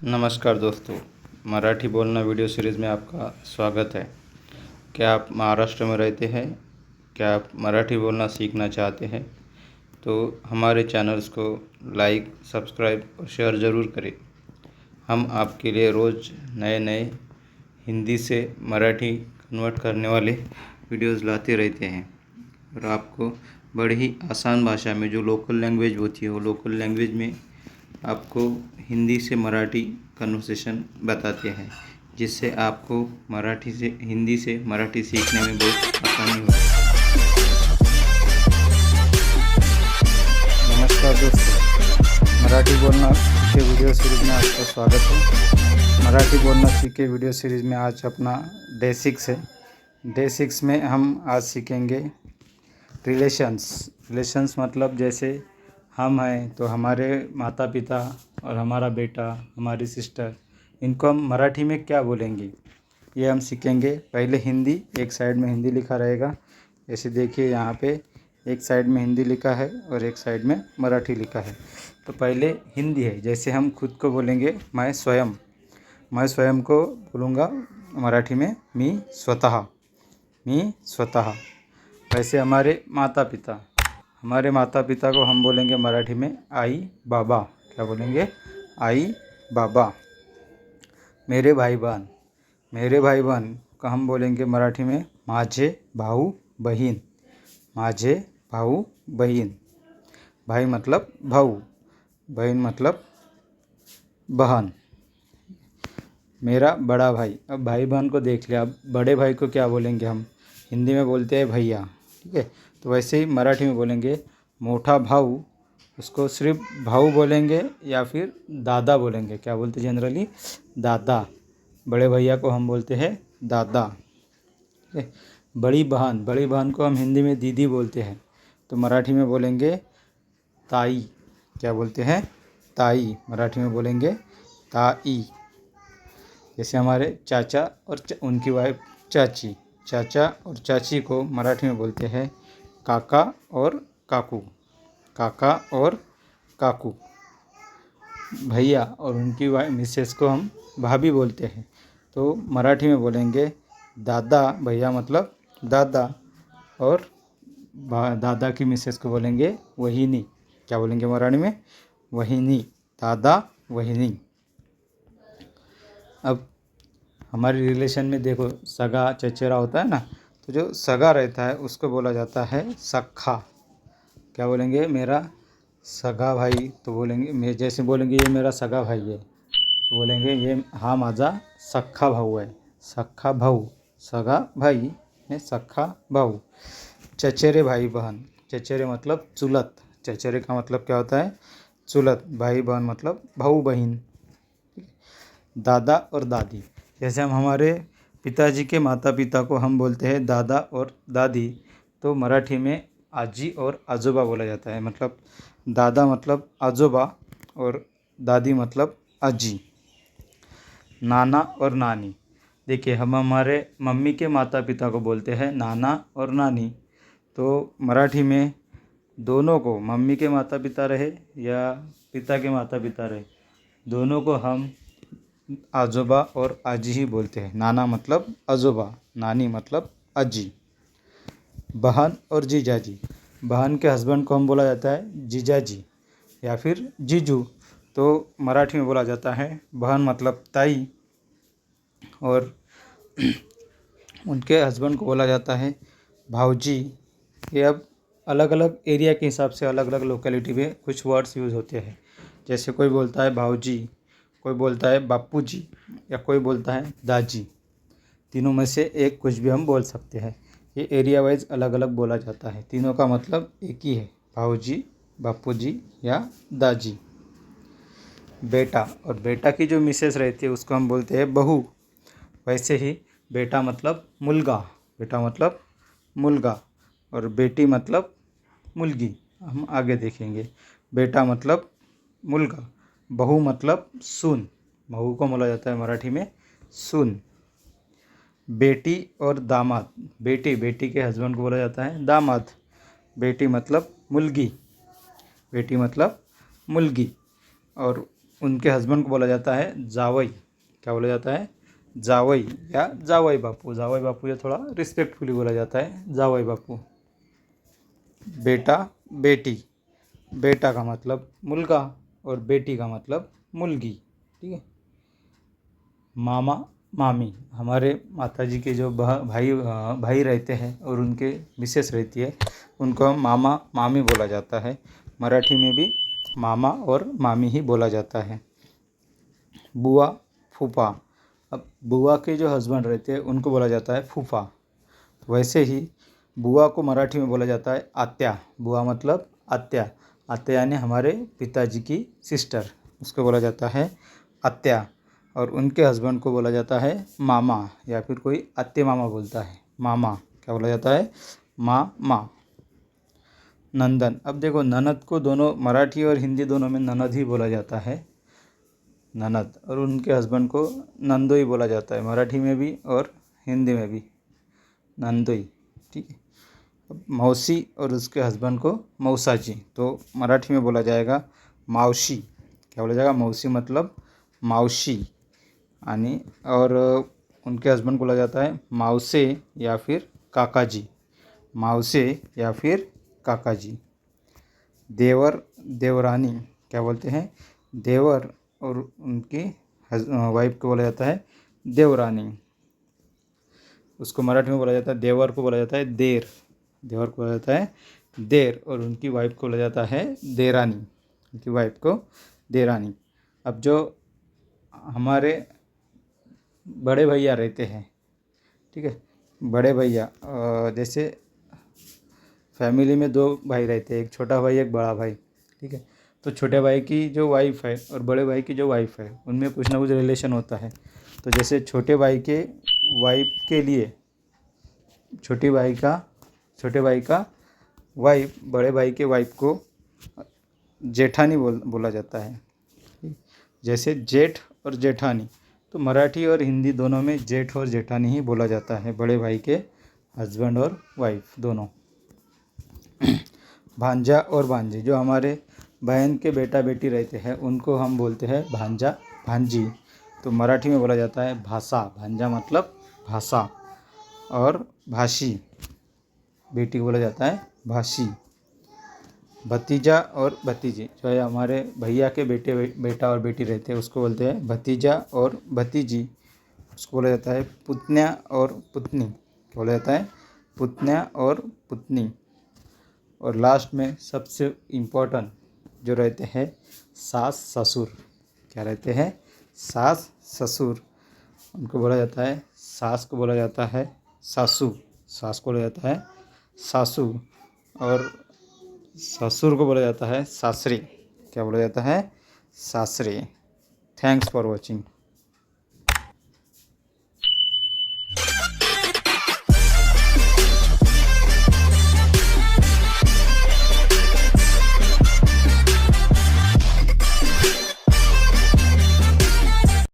नमस्कार दोस्तों, मराठी बोलना वीडियो सीरीज़ में आपका स्वागत है। क्या आप महाराष्ट्र में रहते हैं? क्या आप मराठी बोलना सीखना चाहते हैं? तो हमारे चैनल्स को लाइक, सब्सक्राइब और शेयर ज़रूर करें। हम आपके लिए रोज़ नए नए हिंदी से मराठी कन्वर्ट करने वाले वीडियोज़ लाते रहते हैं और आपको बड़ी ही आसान भाषा में, जो लोकल लैंग्वेज होती है, वो लोकल लैंग्वेज में आपको हिंदी से मराठी कन्वर्सेशन बताते हैं, जिससे आपको हिंदी से मराठी सीखने में बहुत आसानी होगी। नमस्कार दोस्तों, मराठी बोलना सीखे वीडियो सीरीज़ में आपका स्वागत है। मराठी बोलना सीखे वीडियो सीरीज़ में आज अपना डे 6 है। डे 6 में हम आज सीखेंगे रिलेशंस मतलब जैसे हम हैं तो हमारे माता पिता और हमारा बेटा, हमारी सिस्टर, इनको हम मराठी में क्या बोलेंगे, ये हम सीखेंगे। पहले हिंदी, एक साइड में हिंदी लिखा रहेगा। जैसे देखिए यहाँ पे एक साइड में हिंदी लिखा है और एक साइड में मराठी लिखा है। तो पहले हिंदी है। जैसे हम खुद को बोलेंगे मैं स्वयं को बोलूँगा मराठी में मी स्वतः। वैसे हमारे माता पिता को हम बोलेंगे मराठी में आई बाबा। क्या बोलेंगे? आई बाबा। मेरे भाई बहन को हम बोलेंगे मराठी में माझे भाऊ बहीण। भाई मतलब भाऊ, बहन मतलब बहन। मेरा बड़ा भाई। अब भाई बहन को देख लिया, अब बड़े भाई को क्या बोलेंगे? हम हिंदी में बोलते हैं भैया, ठीक है। तो वैसे ही मराठी में बोलेंगे मोठा भाऊ, उसको सिर्फ भाऊ बोलेंगे या फिर दादा बोलेंगे। क्या बोलते जनरली? दादा। बड़े भैया को हम बोलते हैं दादा, ठीक है। बड़ी बहन को हम हिंदी में दीदी बोलते हैं, तो मराठी में बोलेंगे ताई। क्या बोलते हैं? ताई। मराठी में बोलेंगे ताई। जैसे हमारे चाचा और उनकी वाइफ चाची, चाचा और चाची को मराठी में बोलते हैं काका और काकू। भैया और उनकी मिसेस को हम भाभी बोलते हैं, तो मराठी में बोलेंगे दादा। भैया मतलब दादा, और दादा की मिसेस को बोलेंगे वहिनी। क्या बोलेंगे मराठी में? वहिनी। दादा, वहिनी। अब हमारे रिलेशन में देखो, सगा चचेरा होता है ना, तो जो सगा रहता है उसको बोला जाता है सखा। क्या बोलेंगे? मेरा सगा भाई। तो बोलेंगे, जैसे बोलेंगे ये मेरा सगा भाई है, तो बोलेंगे ये हा माझा सख्खा भाऊ है। सख्खा भाऊ, सगा भाई है सख्खा भाऊ। चचेरे भाई बहन। चचेरे मतलब चुलत। चचेरे का मतलब क्या होता है? चुलत। भाई बहन मतलब भाऊ बहन। दादा और दादी। जैसे हम हमारे पिताजी के माता पिता को हम बोलते हैं दादा और दादी, तो मराठी में आजी और आजोबा बोला जाता है। मतलब दादा मतलब आजोबा और दादी मतलब आजी। नाना और नानी। देखिए, हम हमारे मम्मी के माता पिता को बोलते हैं नाना और नानी, तो मराठी में दोनों को, मम्मी के माता पिता रहे या पिता के माता पिता रहे, दोनों को हम आजोबा और आजी ही बोलते हैं। नाना मतलब आजोबा, नानी मतलब आजी। बहन और जीजाजी। बहन के हस्बैंड को हम बोला जाता है जीजाजी या फिर जीजू, तो मराठी में बोला जाता है बहन मतलब ताई, और उनके हस्बैंड को बोला जाता है भाऊजी। ये अब अलग अलग एरिया के हिसाब से अलग अलग लोकेलिटी में कुछ वर्ड्स यूज़ होते हैं। जैसे कोई बोलता है भाऊजी, कोई बोलता है बापूजी, या कोई बोलता है दाजी। तीनों में से एक कुछ भी हम बोल सकते हैं। ये एरिया वाइज अलग अलग बोला जाता है। तीनों का मतलब एक ही है, भाऊजी, बापूजी या दाजी। बेटा, और बेटा की जो मिसेस रहती है उसको हम बोलते हैं बहू। वैसे ही बेटा मतलब मुलगा, और बेटी मतलब मुलगी। हम आगे देखेंगे। बेटा मतलब मुलगा, बहू मतलब सून। बहू को बोला जाता है मराठी में सून। बेटी और दामाद। बेटी के हस्बैंड को बोला जाता है दामाद। बेटी मतलब मुलगी, और उनके हस्बैंड को बोला जाता है जावई। क्या बोला जाता है? जावई या जावई बापू। जावई बापू ये थोड़ा रिस्पेक्टफुली बोला जाता है, जावई बापू। बेटा बेटी, बेटा का मतलब मुलगा और बेटी का मतलब मुलगी। ठीक है। मामा मामी, हमारे माताजी के जो भाई रहते हैं और उनके मिसेस रहती है, उनको हम मामा मामी बोला जाता है। मराठी में भी मामा और मामी ही बोला जाता है। बुआ फूफा, अब बुआ के जो हस्बैंड रहते हैं उनको बोला जाता है फूफा। वैसे ही बुआ को मराठी में बोला जाता है आत्या। बुआ मतलब आत्या। आत्या यानी हमारे पिताजी की सिस्टर, उसको बोला जाता है आत्या। और उनके हस्बैंड को बोला जाता है मामा, या फिर कोई आत्या मामा बोलता है मामा। क्या बोला जाता है? माँ। नंदन, अब देखो ननद को दोनों मराठी और हिंदी दोनों में ननद ही बोला जाता है, ननद। और उनके हस्बैंड को नंदोई बोला जाता है, मराठी में भी और हिंदी में भी नंदोई। ठीक है। अब मौसी और उसके हस्बैंड को मौसाजी, तो मराठी में बोला जाएगा मावशी। क्या बोला जाएगा? मौसी मतलब मावशी। और उनके हस्बैंड को बोला जाता है मावसे या फिर काकाजी। मावसे या फिर काकाजी। देवर देवरानी, क्या बोलते हैं? देवर और उनकी वाइफ को बोला जाता है देवरानी। उसको मराठी में बोला जाता है, देवर को बोला जाता है देर। देवर को बोला जाता है देर, और उनकी वाइफ को बोला जाता है देरानी। उनकी वाइफ को देरानी। अब जो हमारे बड़े भैया रहते हैं, ठीक है, बड़े भैया, जैसे फैमिली में दो भाई रहते हैं, एक छोटा भाई एक बड़ा भाई। ठीक है। तो छोटे भाई की जो वाइफ है और बड़े भाई की जो वाइफ है, उनमें कुछ ना कुछ रिलेशन होता है। तो जैसे छोटे भाई के वाइफ के लिए छोटे भाई का वाइफ बड़े भाई के वाइफ को जेठानी बोला जाता है। जैसे जेठ और जेठानी, तो मराठी और हिंदी दोनों में जेठ और जेठानी ही बोला जाता है, बड़े भाई के हस्बैंड और वाइफ दोनों। भांजा और भांजी, जो हमारे बहन के बेटा बेटी रहते हैं उनको हम बोलते हैं भांजा भांजी। तो मराठी में बोला जाता है भाषा। भांजा मतलब भाषा। और भाषी, बेटी को बोला जाता है भाषी। भतीजा और भतीजी, जो है हमारे भैया के बेटा और बेटी रहते हैं उसको बोलते हैं भतीजा और भतीजी। उसको बोला जाता है पुतन्या और पुतनी। बोला जाता है पुतन्या और पुतनी। और लास्ट में सबसे इम्पोर्टेंट जो रहते हैं सास ससुर। क्या रहते हैं? सास ससुर। उनको बोला जाता है, सास को बोला जाता है सासू। सास को बोला जाता है सासू। और ससुर को बोला जाता है सासरी। क्या बोला जाता है? सासरी। Thanks for watching.